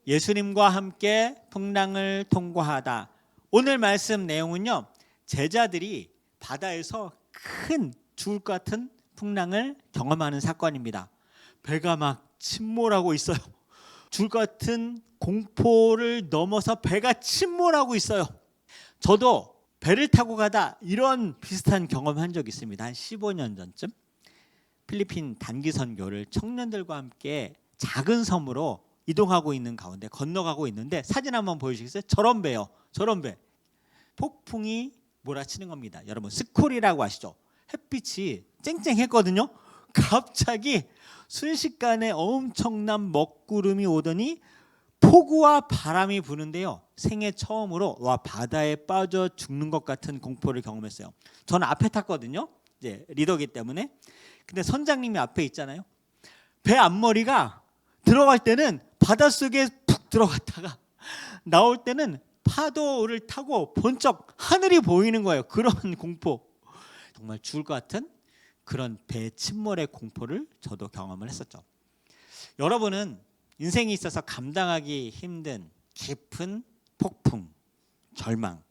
예수님과 함께 풍랑을 통과하다. 오늘 말씀 내용은요, 제자들이 바다에서 큰 죽을 것 같은 풍랑을 경험하는 사건입니다. 배가 막 침몰하고 있어요. 죽을 것 같은 공포를 넘어서 배가 침몰하고 있어요. 저도 배를 타고 가다 이런 비슷한 경험한 적이 있습니다. 한 15년 전쯤 필리핀 단기 선교를 청년들과 함께 작은 섬으로 이동하고 있는 가운데 건너가고 있는데, 사진 한번 보여주시겠어요? 저런 배요. 저런 배. 폭풍이 몰아치는 겁니다. 여러분 스콜이라고 아시죠? 햇빛이 쨍쨍했거든요. 갑자기 순식간에 엄청난 먹구름이 오더니 폭우와 바람이 부는데요, 생애 처음으로 바다에 빠져 죽는 것 같은 공포를 경험했어요. 저는 앞에 탔거든요. 이제 리더기 때문에. 근데 선장님이 앞에 있잖아요. 배 앞머리가 들어갈 때는 바닷속에 푹 들어갔다가 나올 때는 파도를 타고 번쩍 하늘이 보이는 거예요. 그런 공포, 정말 죽을 것 같은 그런 배 침몰의 공포를 저도 경험을 했었죠. 여러분은 인생에 있어서 감당하기 힘든 깊은 폭풍, 절망,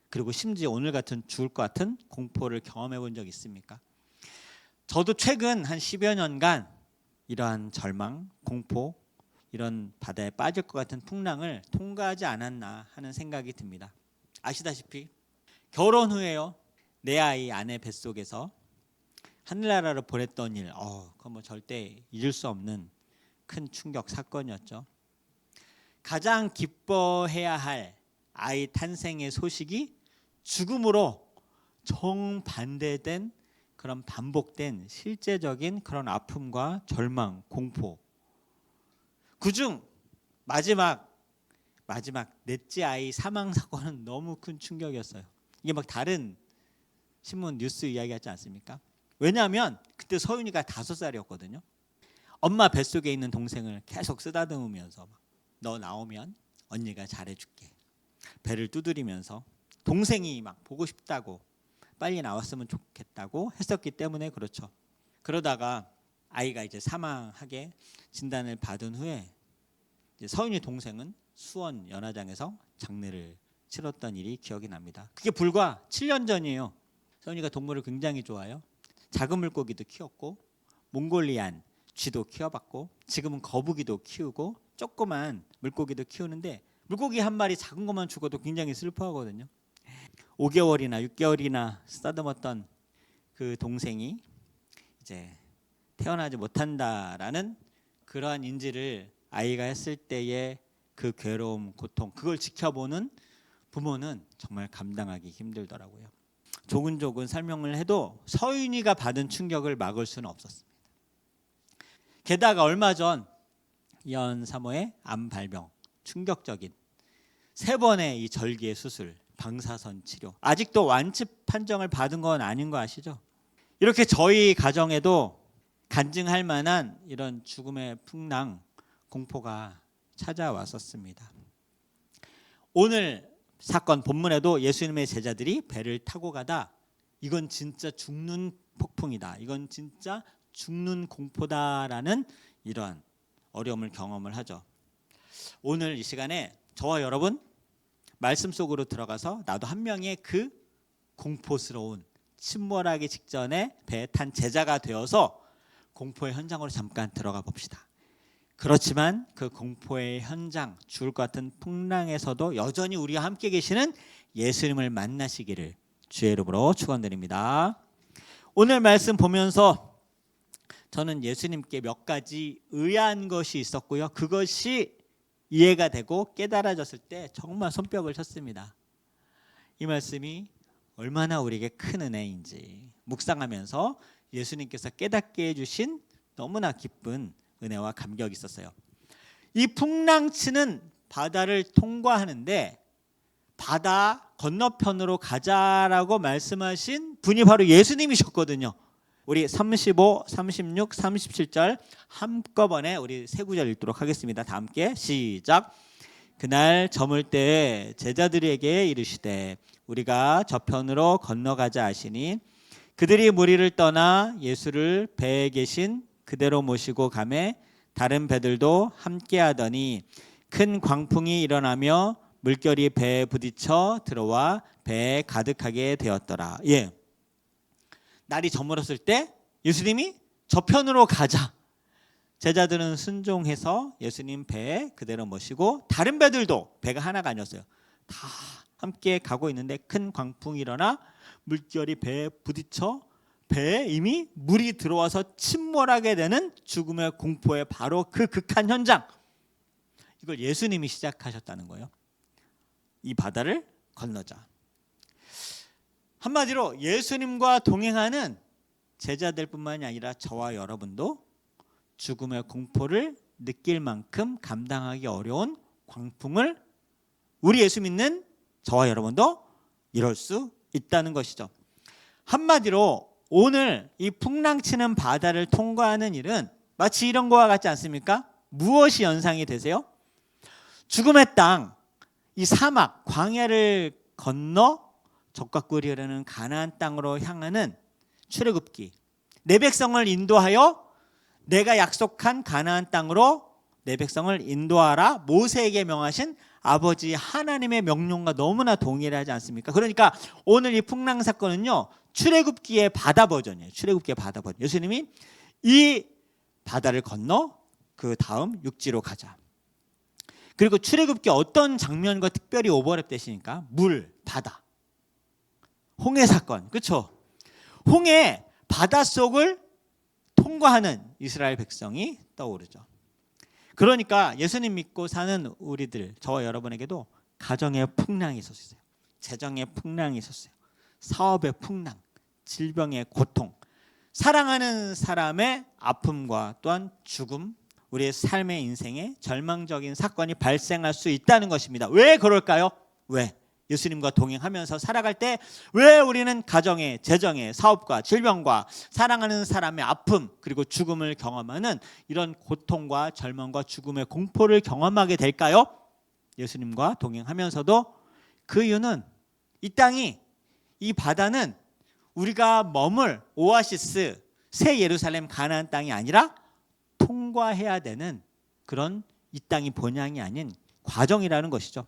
그리고 심지어 오늘 같은 죽을 것 같은 공포를 경험해 본 적 있습니까? 저도 최근 한 10여 년간 이러한 절망, 공포, 이런 바다에 빠질 것 같은 풍랑을 통과하지 않았나 하는 생각이 듭니다. 아시다시피 결혼 후에요, 내 아이 아내 뱃속에서 하늘나라로 보냈던 일, 그건 뭐 절대 잊을 수 없는 큰 충격 사건이었죠. 가장 기뻐해야 할 아이 탄생의 소식이 죽음으로 정반대된 그런 반복된 실제적인 그런 아픔과 절망, 공포. 그중 마지막 넷째 아이 사망 사건은 너무 큰 충격이었어요. 이게 막 다른 신문 뉴스 이야기 같지 않습니까? 왜냐하면 그때 서윤이가 5살이었거든요. 엄마 뱃속에 있는 동생을 계속 쓰다듬으면서 너 나오면 언니가 잘해줄게, 배를 두드리면서 동생이 막 보고 싶다고 빨리 나왔으면 좋겠다고 했었기 때문에 그렇죠. 그러다가 아이가 이제 사망하게 진단을 받은 후에 이제 서윤이 동생은 수원 연화장에서 장례를 치렀던 일이 기억이 납니다. 그게 불과 7년 전이에요. 서윤이가 동물을 굉장히 좋아해요. 작은 물고기도 키웠고 몽골리안 쥐도 키워봤고 지금은 거북이도 키우고 조그만 물고기도 키우는데, 물고기 한 마리 작은 것만 죽어도 굉장히 슬퍼하거든요. 5개월이나 6개월이나 쓰다듬었던 그 동생이 이제 태어나지 못한다라는 그러한 인지를 아이가 했을 때의 그 괴로움, 고통, 그걸 지켜보는 부모는 정말 감당하기 힘들더라고요. 조근조근 설명을 해도 서윤이가 받은 충격을 막을 수는 없었습니다. 게다가 얼마 전 이현 사모의 암 발병, 충격적인 3번의 이 절개 수술, 방사선 치료, 아직도 완치 판정을 받은 건 아닌 거 아시죠? 이렇게 저희 가정에도 간증할 만한 이런 죽음의 풍랑, 공포가 찾아왔었습니다. 오늘 사건 본문에도 예수님의 제자들이 배를 타고 가다 이건 진짜 죽는 폭풍이다, 이건 진짜 죽는 공포다라는 이러한 어려움을 경험을 하죠. 오늘 이 시간에 저와 여러분 말씀 속으로 들어가서 나도 한 명의 그 공포스러운 침몰하기 직전에 배에 탄 제자가 되어서 공포의 현장으로 잠깐 들어가 봅시다. 그렇지만 그 공포의 현장, 죽을 것 같은 풍랑에서도 여전히 우리와 함께 계시는 예수님을 만나시기를 주의 이름으로 축원드립니다. 오늘 말씀 보면서 저는 예수님께 몇 가지 의아한 것이 있었고요, 그것이 이해가 되고 깨달아졌을 때 정말 손뼉을 쳤습니다. 이 말씀이 얼마나 우리에게 큰 은혜인지 묵상하면서 예수님께서 깨닫게 해주신 너무나 기쁜 은혜와 감격이 있었어요. 이 풍랑치는 바다를 통과하는데 바다 건너편으로 가자라고 말씀하신 분이 바로 예수님이셨거든요. 우리 35, 36, 37절 한꺼번에 우리 세 구절 읽도록 하겠습니다. 다 함께 시작. 그날 저물 때 제자들에게 이르시되 우리가 저편으로 건너가자 하시니 그들이 무리를 떠나 예수를 배에 계신 그대로 모시고 가매 다른 배들도 함께 하더니 큰 광풍이 일어나며 물결이 배에 부딪혀 들어와 배에 가득하게 되었더라. 예. 날이 저물었을 때 예수님이 저편으로 가자. 제자들은 순종해서 예수님 배에 그대로 모시고 다른 배들도 배가 하나가 아니었어요. 다 함께 가고 있는데 큰 광풍이 일어나 물결이 배에 부딪혀 배에 이미 물이 들어와서 침몰하게 되는 죽음의 공포의 바로 그 극한 현장. 이걸 예수님이 시작하셨다는 거예요. 이 바다를 건너자. 한마디로 예수님과 동행하는 제자들뿐만이 아니라 저와 여러분도 죽음의 공포를 느낄 만큼 감당하기 어려운 광풍을 우리 예수 믿는 저와 여러분도 이룰 수 있다는 것이죠. 한마디로 오늘 이 풍랑치는 바다를 통과하는 일은 마치 이런 거와 같지 않습니까? 무엇이 연상이 되세요? 죽음의 땅, 이 사막, 광야를 건너 적과 꿀이 흐르는 가나안 땅으로 향하는 출애굽기. 내 백성을 인도하여 내가 약속한 가나안 땅으로 내 백성을 인도하라 모세에게 명하신 아버지 하나님의 명령과 너무나 동일하지 않습니까? 그러니까 오늘 이 풍랑 사건은요, 출애굽기의 바다 버전이에요. 출애굽기의 바다 버전. 예수님이 이 바다를 건너 그 다음 육지로 가자. 그리고 출애굽기 어떤 장면과 특별히 오버랩 되시니까 물, 바다, 홍해 사건, 그렇죠? 홍해 바닷속을 통과하는 이스라엘 백성이 떠오르죠. 그러니까 예수님 믿고 사는 우리들, 저와 여러분에게도 가정의 풍랑이 있었어요. 재정의 풍랑이 있었어요. 사업의 풍랑, 질병의 고통, 사랑하는 사람의 아픔과 또한 죽음, 우리의 삶의 인생에 절망적인 사건이 발생할 수 있다는 것입니다. 왜 그럴까요? 왜? 예수님과 동행하면서 살아갈 때 왜 우리는 가정의, 재정의, 사업과 질병과 사랑하는 사람의 아픔 그리고 죽음을 경험하는 이런 고통과 절망과 죽음의 공포를 경험하게 될까요? 예수님과 동행하면서도 그 이유는 이 땅이, 이 바다는 우리가 머물 오아시스, 새 예루살렘 가나안 땅이 아니라 통과해야 되는 그런 이 땅이 본향이 아닌 과정이라는 것이죠.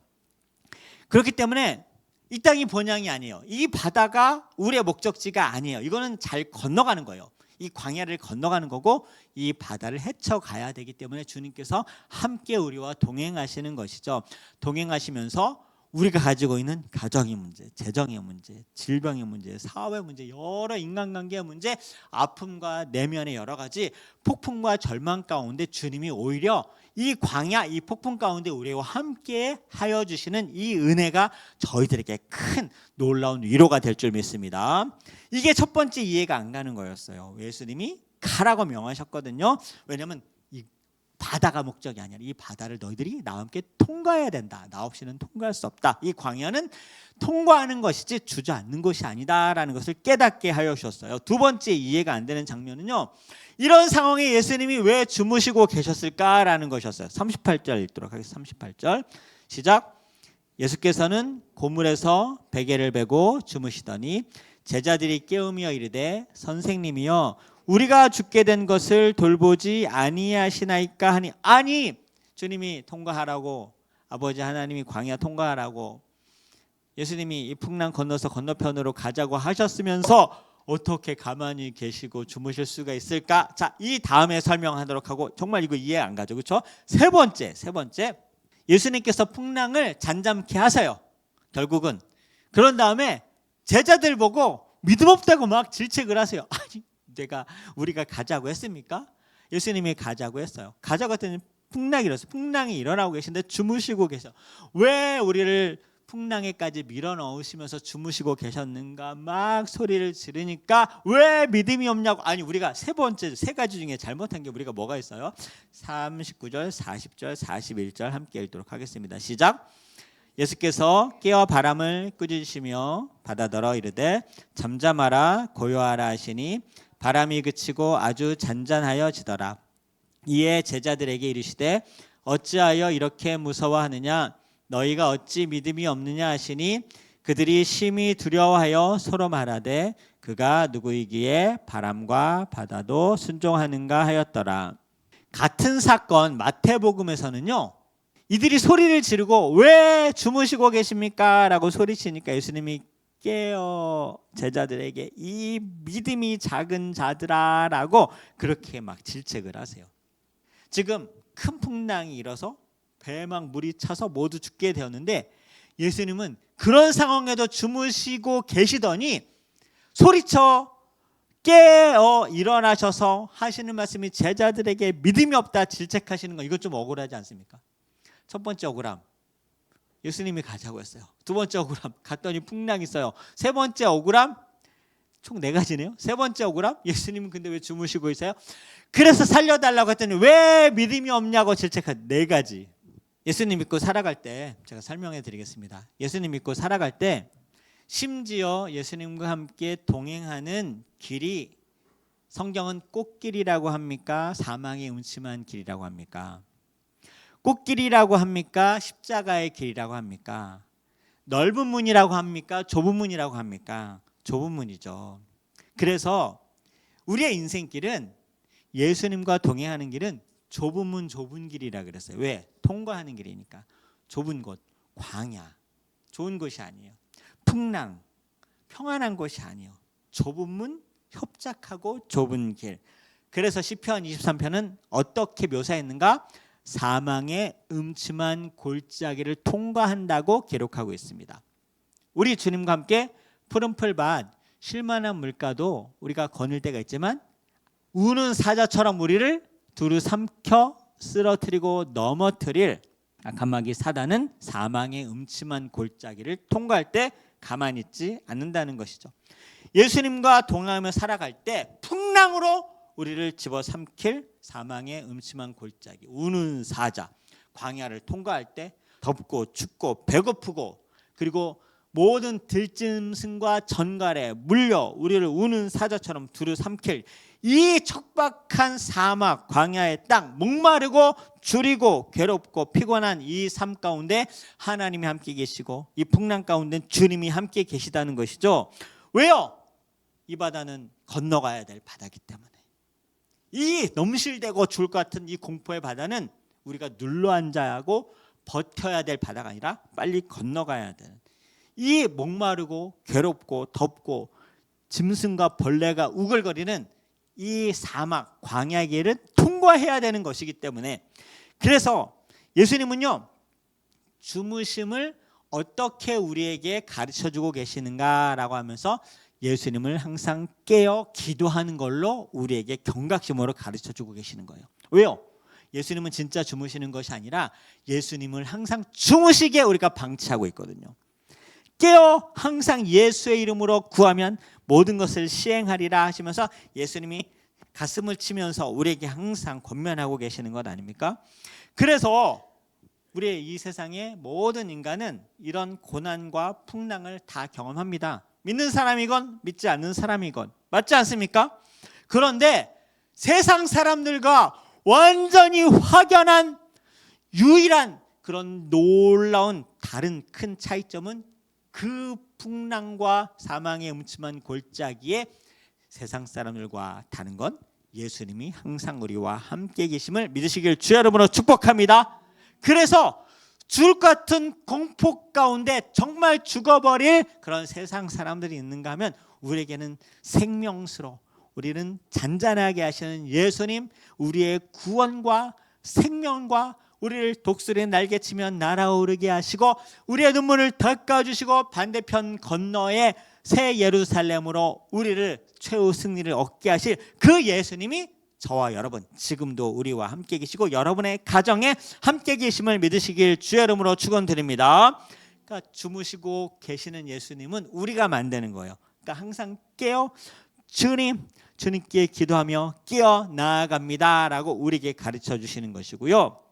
그렇기 때문에 이 땅이 본향이 아니에요. 이 바다가 우리의 목적지가 아니에요. 이거는 잘 건너가는 거예요. 이 광야를 건너가는 거고 이 바다를 헤쳐가야 되기 때문에 주님께서 함께 우리와 동행하시는 것이죠. 동행하시면서 우리가 가지고 있는 가정의 문제, 재정의 문제, 질병의 문제, 사업의 문제, 여러 인간관계의 문제, 아픔과 내면의 여러 가지 폭풍과 절망 가운데 주님이 오히려 이 광야, 이 폭풍 가운데 우리와 함께 하여 주시는 이 은혜가 저희들에게 큰 놀라운 위로가 될 줄 믿습니다. 이게 첫 번째 이해가 안 가는 거였어요. 예수님이 가라고 명하셨거든요. 왜냐하면 이 바다가 목적이 아니라 이 바다를 너희들이 나와 함께 통과해야 된다. 나 없이는 통과할 수 없다. 이 광야는 통과하는 것이지 주저앉는 것이 아니다라는 것을 깨닫게 하여 주셨어요. 두 번째 이해가 안 되는 장면은요, 이런 상황에 예수님이 왜 주무시고 계셨을까라는 것이었어요. 38절 읽도록 하겠습니다. 38절 시작. 예수께서는 고물에서 베개를 베고 주무시더니 제자들이 깨우며 이르되 선생님이여 우리가 죽게 된 것을 돌보지 아니하시나이까 하니, 아니 주님이 통과하라고, 아버지 하나님이 광야 통과하라고 예수님이 이 풍랑 건너서 건너편으로 가자고 하셨으면서 어떻게 가만히 계시고 주무실 수가 있을까? 자, 이 다음에 설명하도록 하고, 정말 이거 이해 안 가죠, 그렇죠? 세 번째 예수님께서 풍랑을 잔잠케 하세요. 결국은 그런 다음에 제자들 보고 믿음 없다고 막 질책을 하세요. 아니 우리가 가자고 했습니까? 예수님이 가자고 했어요. 가자고 했더니 풍랑이 일어났어요. 풍랑이 일어나고 계신데 주무시고 계셔. 왜 우리를 풍랑에까지 밀어넣으시면서 주무시고 계셨는가 막 소리를 지르니까 왜 믿음이 없냐고. 아니 우리가 세 번째, 세 가지 중에 잘못한 게 우리가 뭐가 있어요? 39절, 40절, 41절 함께 읽도록 하겠습니다. 시작. 예수께서 깨어 바람을 꾸짖으시며 바다더러 이르되 잠잠하라 고요하라 하시니 바람이 그치고 아주 잔잔하여지더라. 이에 제자들에게 이르시되 어찌하여 이렇게 무서워하느냐, 너희가 어찌 믿음이 없느냐 하시니 그들이 심히 두려워하여 서로 말하되 그가 누구이기에 바람과 바다도 순종하는가 하였더라. 같은 사건 마태복음에서는요, 이들이 소리를 지르고 왜 주무시고 계십니까? 라고 소리치니까 예수님이 깨어 제자들에게 이 믿음이 작은 자들아 라고 그렇게 막 질책을 하세요. 지금 큰 풍랑이 일어서 배에 막 물이 차서 모두 죽게 되었는데 예수님은 그런 상황에도 주무시고 계시더니 소리쳐 깨어 일어나셔서 하시는 말씀이 제자들에게 믿음이 없다 질책하시는 거, 이건 좀 억울하지 않습니까? 첫 번째 억울함, 예수님이 가자고 했어요. 두 번째 억울함, 갔더니 풍랑이 있어요. 세 번째 억울함, 총 4가지네요. 세 번째 억울함, 예수님은 근데 왜 주무시고 있어요? 그래서 살려달라고 했더니 왜 믿음이 없냐고 질책한 4가지. 예수님 믿고 살아갈 때 제가 설명해 드리겠습니다. 예수님 믿고 살아갈 때 심지어 예수님과 함께 동행하는 길이 성경은 꽃길이라고 합니까? 사망의 음침한 길이라고 합니까? 꽃길이라고 합니까? 십자가의 길이라고 합니까? 넓은 문이라고 합니까? 좁은 문이라고 합니까? 좁은 문이죠. 그래서 우리의 인생길은, 예수님과 동행하는 길은 좁은 문 좁은 길이라 그랬어요. 왜? 통과하는 길이니까. 좁은 곳, 광야, 좋은 곳이 아니에요. 풍랑, 평안한 곳이 아니에요. 좁은 문, 협착하고 좁은 길. 그래서 시편 23편은 어떻게 묘사했는가? 사망의 음침한 골짜기를 통과한다고 기록하고 있습니다. 우리 주님과 함께 푸른 풀밭, 쉴만한 물가도 우리가 거닐 때가 있지만 우는 사자처럼 우리를 두루 삼켜 쓰러뜨리고 넘어뜨릴 악한마귀 사단은 사망의 음침한 골짜기를 통과할 때 가만히 있지 않는다는 것이죠. 예수님과 동행하며 살아갈 때 풍랑으로 우리를 집어삼킬 사망의 음침한 골짜기, 우는 사자, 광야를 통과할 때 덥고 춥고 배고프고 그리고 모든 들짐승과 전갈에 물려 우리를 우는 사자처럼 두루 삼킬 이 척박한 사막 광야의 땅, 목마르고 줄이고 괴롭고 피곤한 이 삶 가운데 하나님이 함께 계시고 이 풍랑 가운데 주님이 함께 계시다는 것이죠. 왜요? 이 바다는 건너가야 될 바다이기 때문에. 이 넘실대고 죽을 것 같은 이 공포의 바다는 우리가 눌러앉아야 하고 버텨야 될 바다가 아니라 빨리 건너가야 되는, 이 목마르고 괴롭고 덥고 짐승과 벌레가 우글거리는 이 사막 광야의 길을 통과해야 되는 것이기 때문에, 그래서 예수님은요 주무심을 어떻게 우리에게 가르쳐주고 계시는가라고 하면서 예수님을 항상 깨어 기도하는 걸로 우리에게 경각심으로 가르쳐주고 계시는 거예요. 왜요? 예수님은 진짜 주무시는 것이 아니라 예수님을 항상 주무시게 우리가 방치하고 있거든요. 깨어 항상 예수의 이름으로 구하면 모든 것을 시행하리라 하시면서 예수님이 가슴을 치면서 우리에게 항상 권면하고 계시는 것 아닙니까? 그래서 우리의 이 세상의 모든 인간은 이런 고난과 풍랑을 다 경험합니다. 믿는 사람이건 믿지 않는 사람이건, 맞지 않습니까? 그런데 세상 사람들과 완전히 확연한 유일한 그런 놀라운 다른 큰 차이점은 그 풍랑과 사망의 음침한 골짜기에 세상 사람들과 다른 건 예수님이 항상 우리와 함께 계심을 믿으시길 주의 이름으로 축복합니다. 그래서 죽을 것 같은 공포 가운데 정말 죽어버릴 그런 세상 사람들이 있는가 하면 우리에게는 생명수로, 우리는 잔잔하게 하시는 예수님, 우리의 구원과 생명과 우리를 독수리에 날개치면 날아오르게 하시고 우리의 눈물을 닦아주시고 반대편 건너에 새 예루살렘으로 우리를 최후 승리를 얻게 하실 그 예수님이 저와 여러분 지금도 우리와 함께 계시고 여러분의 가정에 함께 계심을 믿으시길 주의 이름으로 축원드립니다. 그러니까 주무시고 계시는 예수님은 우리가 만드는 거예요. 그러니까 항상 깨어 주님께 기도하며 깨어 나아갑니다라고 우리에게 가르쳐 주시는 것이고요.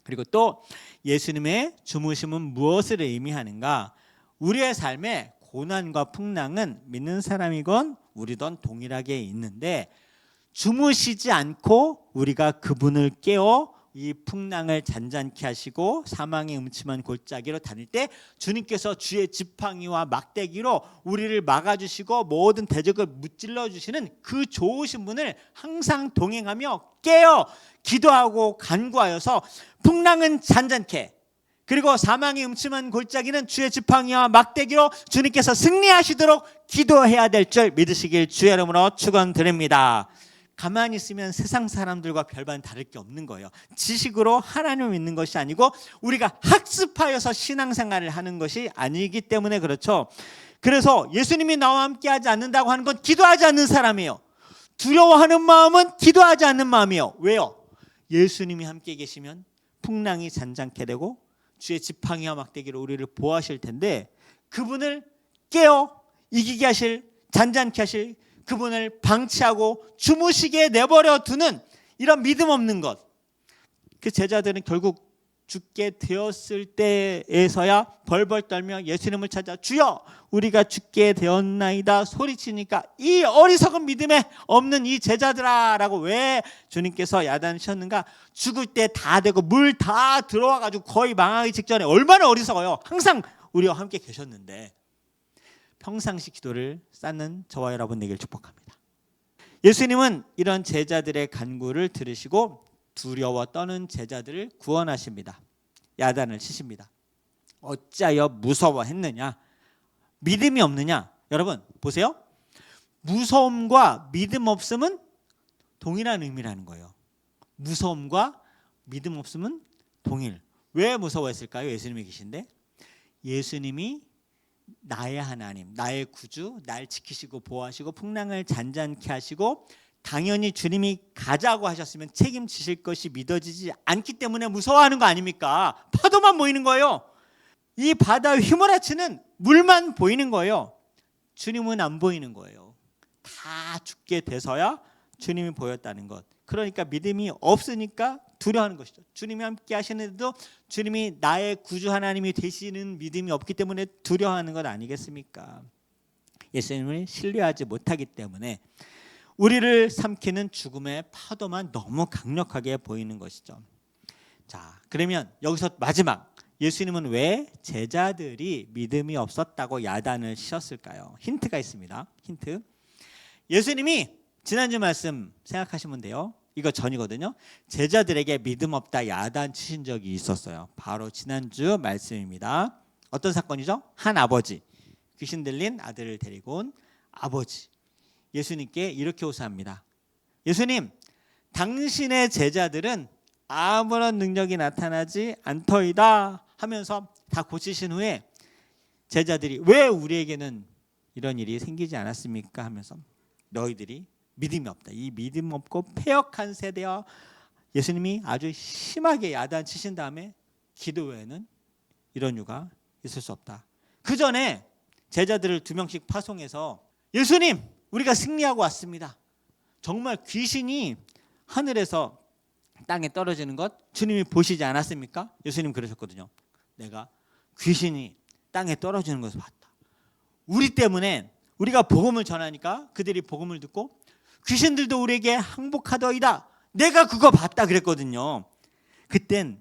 그리고 또 예수님의 주무심은 무엇을 의미하는가? 우리의 삶에 고난과 풍랑은 믿는 사람이건 우리든 동일하게 있는데 주무시지 않고 우리가 그분을 깨워 이 풍랑을 잔잔케 하시고 사망의 음침한 골짜기로 다닐 때 주님께서 주의 지팡이와 막대기로 우리를 막아주시고 모든 대적을 무찔러 주시는 그 좋으신 분을 항상 동행하며 깨어 기도하고 간구하여서 풍랑은 잔잔케, 그리고 사망의 음침한 골짜기는 주의 지팡이와 막대기로 주님께서 승리하시도록 기도해야 될 줄 믿으시길 주의 이름으로 축원드립니다. 가만히 있으면 세상 사람들과 별반 다를 게 없는 거예요. 지식으로 하나님을 믿는 것이 아니고 우리가 학습하여서 신앙생활을 하는 것이 아니기 때문에 그렇죠. 그래서 예수님이 나와 함께 하지 않는다고 하는 건 기도하지 않는 사람이에요. 두려워하는 마음은 기도하지 않는 마음이에요. 왜요? 예수님이 함께 계시면 풍랑이 잔잔케 되고 주의 지팡이와 막대기로 우리를 보호하실 텐데 그분을 깨어 이기게 하실, 잔잔케 하실 그분을 방치하고 주무시게 내버려 두는 이런 믿음 없는 것. 그 제자들은 결국 죽게 되었을 때에서야 벌벌 떨며 예수님을 찾아 주여 우리가 죽게 되었나이다 소리치니까 이 어리석은 믿음에 없는 이 제자들아 라고 왜 주님께서 야단하셨는가. 죽을 때 다 되고 물 다 들어와 가지고 거의 망하기 직전에 얼마나 어리석어요. 항상 우리와 함께 계셨는데. 평상시 기도를 쌓는 저와 여러분 되기를 축복합니다. 예수님은 이런 제자들의 간구를 들으시고 두려워 떠는 제자들을 구원하십니다. 야단을 치십니다. 어찌하여 무서워했느냐? 믿음이 없느냐? 여러분 보세요. 무서움과 믿음 없음은 동일한 의미라는 거예요. 무서움과 믿음 없음은 동일. 왜 무서워했을까요? 예수님이 계신데 예수님이 나의 하나님, 나의 구주, 날 지키시고 보호하시고 풍랑을 잔잔케 하시고 당연히 주님이 가자고 하셨으면 책임지실 것이 믿어지지 않기 때문에 무서워하는 거 아닙니까? 파도만 보이는 거예요. 이 바다 휘몰아치는 물만 보이는 거예요. 주님은 안 보이는 거예요. 다 죽게 돼서야 주님이 보였다는 것. 그러니까 믿음이 없으니까 두려워하는 것이죠. 주님이 함께 하시는데도 주님이 나의 구주 하나님이 되시는 믿음이 없기 때문에 두려워하는 것 아니겠습니까? 예수님을 신뢰하지 못하기 때문에 우리를 삼키는 죽음의 파도만 너무 강력하게 보이는 것이죠. 자, 그러면 여기서 마지막 예수님은 왜 제자들이 믿음이 없었다고 야단을 치셨을까요? 힌트가 있습니다. 힌트. 예수님이 지난주 말씀 생각하시면 돼요. 이거 전이거든요. 제자들에게 믿음 없다 야단 치신 적이 있었어요. 바로 지난주 말씀입니다. 어떤 사건이죠? 한 아버지, 귀신 들린 아들을 데리고 온 아버지 예수님께 이렇게 호소합니다. 예수님, 당신의 제자들은 아무런 능력이 나타나지 않더이다 하면서 다 고치신 후에 제자들이 왜 우리에게는 이런 일이 생기지 않았습니까? 하면서 너희들이 믿음이 없다. 이 믿음 없고 패역한 세대와 예수님이 아주 심하게 야단치신 다음에 기도 외에는 이런 이유가 있을 수 없다. 그 전에 제자들을 2명씩 파송해서 예수님 우리가 승리하고 왔습니다. 정말 귀신이 하늘에서 땅에 떨어지는 것 주님이 보시지 않았습니까? 예수님 그러셨거든요. 내가 귀신이 땅에 떨어지는 것을 봤다. 우리 때문에 우리가 복음을 전하니까 그들이 복음을 듣고 귀신들도 우리에게 항복하더이다. 내가 그거 봤다 그랬거든요. 그땐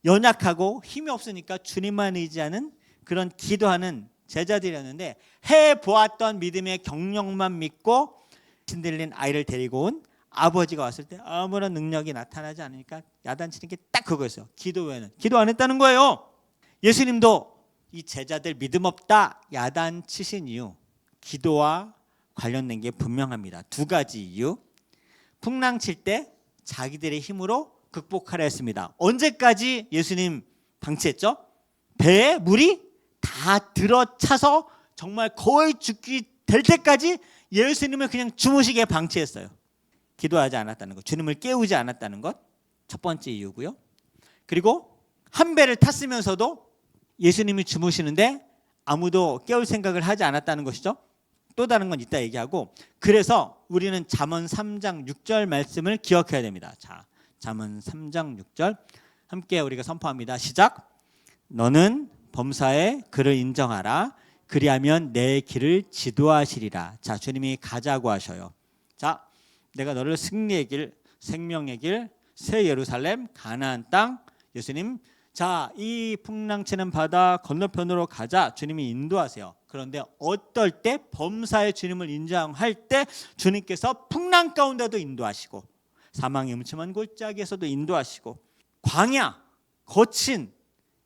연약하고 힘이 없으니까 주님만 의지하는 그런 기도하는 제자들이었는데 해보았던 믿음의 경력만 믿고 신들린 아이를 데리고 온 아버지가 왔을 때 아무런 능력이 나타나지 않으니까 야단치는 게 딱 그거였어요. 기도 외에는. 기도 안 했다는 거예요. 예수님도 이 제자들 믿음 없다 야단치신 이유 기도와 관련된 게 분명합니다. 2가지 이유. 풍랑 칠 때 자기들의 힘으로 극복하려 했습니다. 언제까지 예수님 방치했죠? 배에 물이 다 들어차서 정말 거의 죽기 될 때까지 예수님을 그냥 주무시게 방치했어요. 기도하지 않았다는 것, 주님을 깨우지 않았다는 것, 첫 번째 이유고요. 그리고 한 배를 탔으면서도 예수님이 주무시는데 아무도 깨울 생각을 하지 않았다는 것이죠. 또 다른 건 이따 얘기하고, 그래서 우리는 잠언 3장 6절 말씀을 기억해야 됩니다. 자, 잠언 3장 6절 함께 우리가 선포합니다. 시작. 너는 범사에 그를 인정하라. 그리하면 내 길을 지도하시리라. 자, 주님이 가자고 하셔요. 자, 내가 너를 승리의 길, 생명의 길, 새 예루살렘, 가나안 땅. 예수님, 자, 이 풍랑치는 바다 건너편으로 가자. 주님이 인도하세요. 그런데 어떨 때 범사의 주님을 인정할 때 주님께서 풍랑 가운데도 인도하시고 사망의 음침한 골짜기에서도 인도하시고 광야, 거친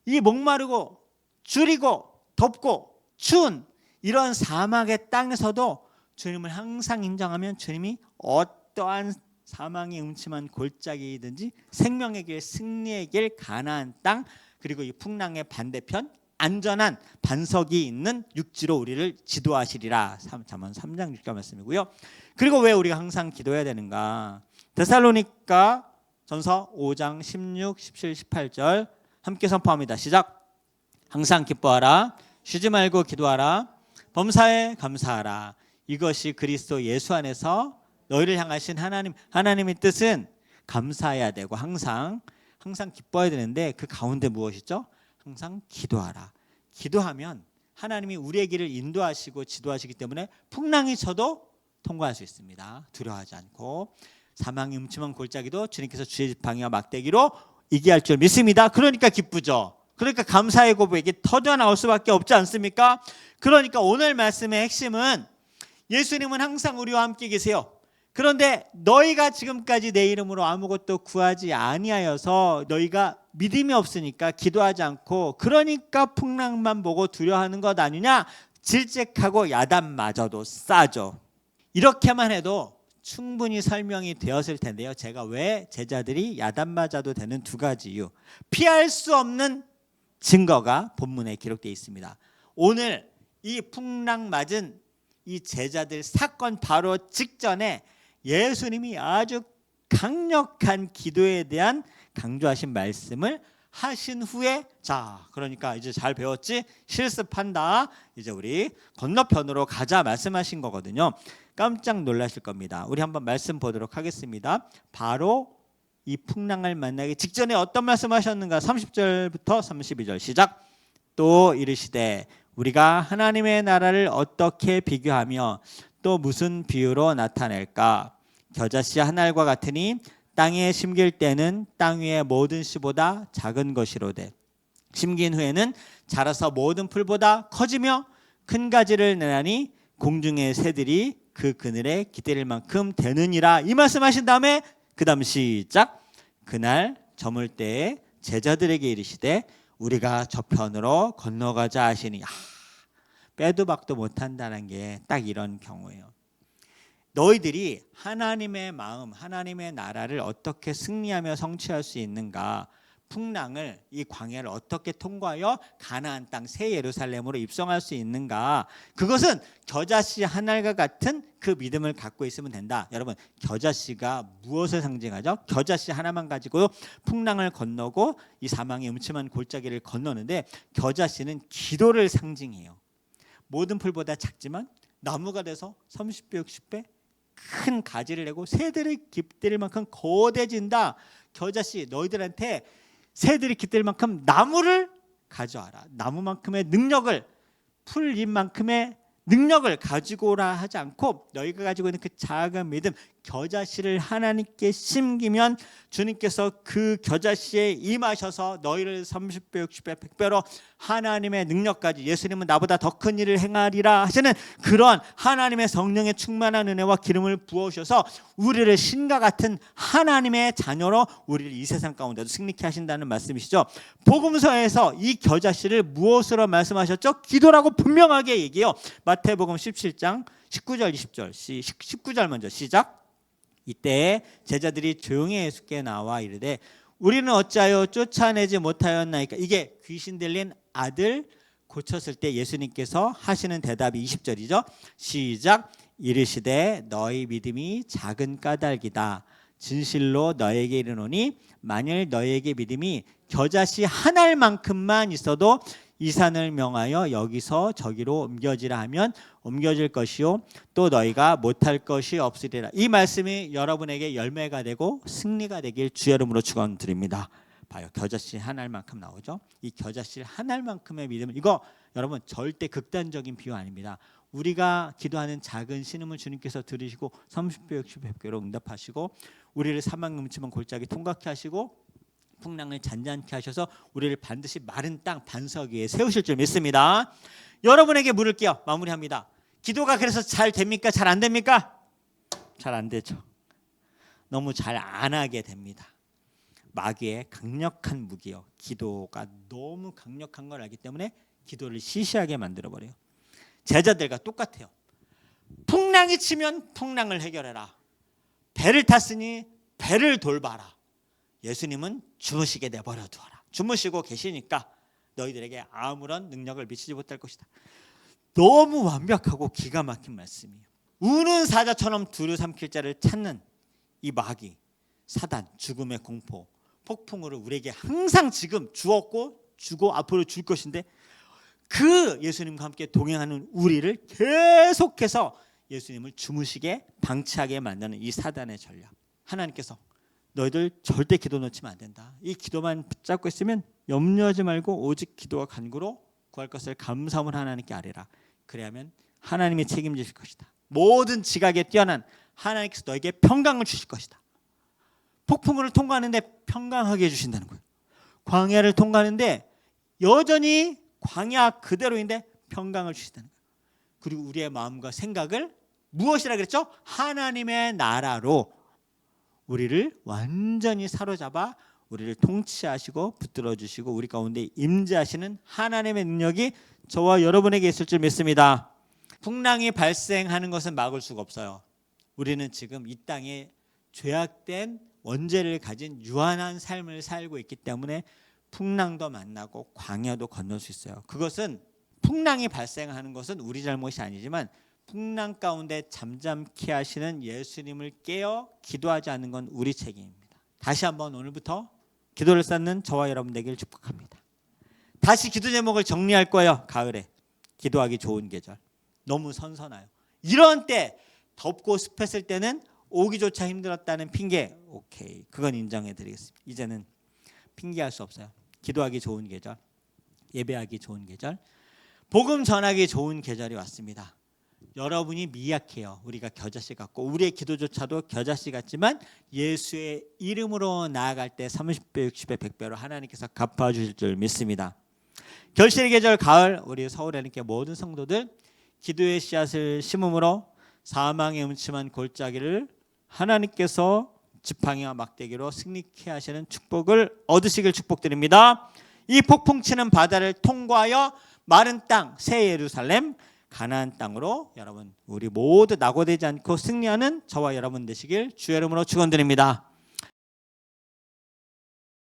이 목마르고 줄이고 덥고 추운 이런 사막의 땅에서도 주님을 항상 인정하면 주님이 어떠한 사망의 음침한 골짜기든지 생명의 길, 승리의 길, 가나안 땅, 그리고 이 풍랑의 반대편 안전한 반석이 있는 육지로 우리를 지도하시리라. 잠언 3장 6절 말씀이고요. 그리고 왜 우리가 항상 기도해야 되는가? 데살로니가 전서 5장 16, 17, 18절 함께 선포합니다. 시작. 항상 기뻐하라. 쉬지 말고 기도하라. 범사에 감사하라. 이것이 그리스도 예수 안에서 너희를 향하신 하나님의 뜻은 감사해야 되고 항상 기뻐해야 되는데 그 가운데 무엇이죠? 항상 기도하라. 기도하면 하나님이 우리의 길을 인도하시고 지도하시기 때문에 풍랑이 쳐도 통과할 수 있습니다. 두려워하지 않고 사망의 음침한 골짜기도 주님께서 주의 지팡이와 막대기로 이기할 줄 믿습니다. 그러니까 기쁘죠. 그러니까 감사의 고백이 터져나올 수밖에 없지 않습니까? 그러니까 오늘 말씀의 핵심은 예수님은 항상 우리와 함께 계세요. 그런데 너희가 지금까지 내 이름으로 아무것도 구하지 아니하여서 너희가 믿음이 없으니까 기도하지 않고 그러니까 풍랑만 보고 두려워하는 것 아니냐? 질책하고 야단마저도 싸죠. 이렇게만 해도 충분히 설명이 되었을 텐데요. 제가 왜 제자들이 야단맞아도 되는 두 가지 이유, 피할 수 없는 증거가 본문에 기록되어 있습니다. 오늘 이 풍랑 맞은 이 제자들 사건 바로 직전에 예수님이 아주 강력한 기도에 대한 강조하신 말씀을 하신 후에 자, 그러니까 이제 잘 배웠지? 실습한다. 이제 우리 건너편으로 가자 말씀하신 거거든요. 깜짝 놀라실 겁니다. 우리 한번 말씀 보도록 하겠습니다. 바로 이 풍랑을 만나기 직전에 어떤 말씀하셨는가? 30절부터 32절 시작. 또 이르시되 우리가 하나님의 나라를 어떻게 비교하며 또 무슨 비유로 나타낼까? 겨자씨 한 알과 같으니 땅에 심길 때는 땅 위의 모든 씨보다 작은 것이로되 심긴 후에는 자라서 모든 풀보다 커지며 큰 가지를 내나니 공중의 새들이 그 그늘에 기대릴 만큼 되느니라. 이 말씀하신 다음에 그 다음 시작. 그날 저물 때에 제자들에게 이르시되 우리가 저편으로 건너가자 하시니 빼도 박도 못한다는 게 딱 이런 경우예요. 너희들이 하나님의 마음, 하나님의 나라를 어떻게 승리하며 성취할 수 있는가? 풍랑을, 이 광야를 어떻게 통과하여 가나안 땅 새 예루살렘으로 입성할 수 있는가? 그것은 겨자씨 한 알과 같은 그 믿음을 갖고 있으면 된다. 여러분, 겨자씨가 무엇을 상징하죠? 겨자씨 하나만 가지고 풍랑을 건너고 이 사망의 음침한 골짜기를 건너는데 겨자씨는 기도를 상징해요. 모든 풀보다 작지만 나무가 돼서 30배, 60배 큰 가지를 내고 새들이 깃들 만큼 거대해진다. 겨자씨, 너희들한테 새들이 깃들 만큼 나무를 가져와라. 나무만큼의 능력을, 풀잎만큼의 능력을 가지고 오라 하지 않고 너희가 가지고 있는 그 작은 믿음, 겨자씨를 하나님께 심기면 주님께서 그 겨자씨에 임하셔서 너희를 30배, 60배, 100배로 하나님의 능력까지, 예수님은 나보다 더 큰 일을 행하리라 하시는 그런 하나님의 성령의 충만한 은혜와 기름을 부어주셔서 우리를 신과 같은 하나님의 자녀로 우리를 이 세상 가운데도 승리케 하신다는 말씀이시죠. 복음서에서 이 겨자씨를 무엇으로 말씀하셨죠? 기도라고 분명하게 얘기해요. 마태복음 17장 19절 20절 19절 먼저 시작. 이때 제자들이 조용히 예수께 나와 이르되 우리는 어찌하여 쫓아내지 못하였나이까? 이게 귀신 들린 아들 고쳤을 때 예수님께서 하시는 대답이 20절이죠. 시작. 이르시되 너희 믿음이 작은 까닭이다. 진실로 너에게 이르노니 만일 너에게 믿음이 겨자씨 한 알만큼만 있어도 이 산을 명하여 여기서 저기로 옮겨지라 하면 옮겨질 것이요 또 너희가 못할 것이 없으리라. 이 말씀이 여러분에게 열매가 되고 승리가 되길 주의 이름으로 축원드립니다. 봐요. 겨자씨 한 알만큼 나오죠. 이 겨자씨 한 알만큼의 믿음, 이거 여러분 절대 극단적인 비유 아닙니다. 우리가 기도하는 작은 신음을 주님께서 들으시고 30배, 60배, 100배로 응답하시고 우리를 사망 음침한 골짜기 통과케 하시고 풍랑을 잔잔케 하셔서 우리를 반드시 마른 땅 반석 위에 세우실 줄 믿습니다. 여러분에게 물을게요. 마무리합니다. 기도가 그래서 잘 됩니까? 잘 안 됩니까? 잘 안 되죠. 너무 잘 안 하게 됩니다. 마귀의 강력한 무기요. 기도가 너무 강력한 걸 알기 때문에 기도를 시시하게 만들어버려요. 제자들과 똑같아요. 풍랑이 치면 풍랑을 해결해라. 배를 탔으니 배를 돌봐라. 예수님은 주무시게 내버려 두어라. 주무시고 계시니까 너희들에게 아무런 능력을 미치지 못할 것이다. 너무 완벽하고 기가 막힌 말씀이에요. 우는 사자처럼 두루삼킬 자를 찾는 이 마귀, 사단, 죽음의 공포, 폭풍으로 우리에게 항상 지금 주었고 주고 앞으로 줄 것인데 그 예수님과 함께 동행하는 우리를 계속해서 예수님을 주무시게 방치하게 만드는 이 사단의 전략. 하나님께서 너희들 절대 기도 놓치면 안 된다. 이 기도만 붙잡고 있으면 염려하지 말고 오직 기도와 간구로 구할 것을 감사함을 하나님께 아뢰라. 그래야면 하나님이 책임지실 것이다. 모든 지각에 뛰어난 하나님께서 너에게 평강을 주실 것이다. 폭풍을 통과하는데 평강하게 해주신다는 거예요. 광야를 통과하는데 여전히 광야 그대로인데 평강을 주신다는 거예요. 그리고 우리의 마음과 생각을 무엇이라 그랬죠? 하나님의 나라로 우리를 완전히 사로잡아 우리를 통치하시고 붙들어 주시고 우리 가운데 임재하시는 하나님의 능력이 저와 여러분에게 있을 줄 믿습니다. 풍랑이 발생하는 것은 막을 수가 없어요. 우리는 지금 이 땅에 죄악된 원죄를 가진 유한한 삶을 살고 있기 때문에 풍랑도 만나고 광야도 건널 수 있어요. 그것은 풍랑이 발생하는 것은 우리 잘못이 아니지만 풍랑 가운데 잠잠케 하시는 예수님을 깨어 기도하지 않는 건 우리 책임입니다. 다시 한번 오늘부터 기도를 쌓는 저와 여러분 되기를 축복합니다. 다시 기도 제목을 정리할 거예요. 가을에 기도하기 좋은 계절. 너무 선선해요. 이런 때 덥고 습했을 때는 오기조차 힘들었다는 핑계, 오케이, 그건 인정해 드리겠습니다. 이제는 핑계할 수 없어요. 기도하기 좋은 계절, 예배하기 좋은 계절, 복음 전하기 좋은 계절이 왔습니다. 여러분이 미약해요. 우리가 겨자씨 같고 우리의 기도조차도 겨자씨 같지만 예수의 이름으로 나아갈 때 30배, 60배, 100배로 하나님께서 갚아주실 줄 믿습니다. 결실의 계절 가을, 우리 서울에 있는 모든 성도들 기도의 씨앗을 심음으로 사망의 음침한 골짜기를 하나님께서 지팡이와 막대기로 승리케 하시는 축복을 얻으시길 축복드립니다. 이 폭풍치는 바다를 통과하여 마른 땅 새 예루살렘 가나안 땅으로 여러분 우리 모두 낙오되지 않고 승리하는 저와 여러분 되시길 주의 이름으로 축원드립니다.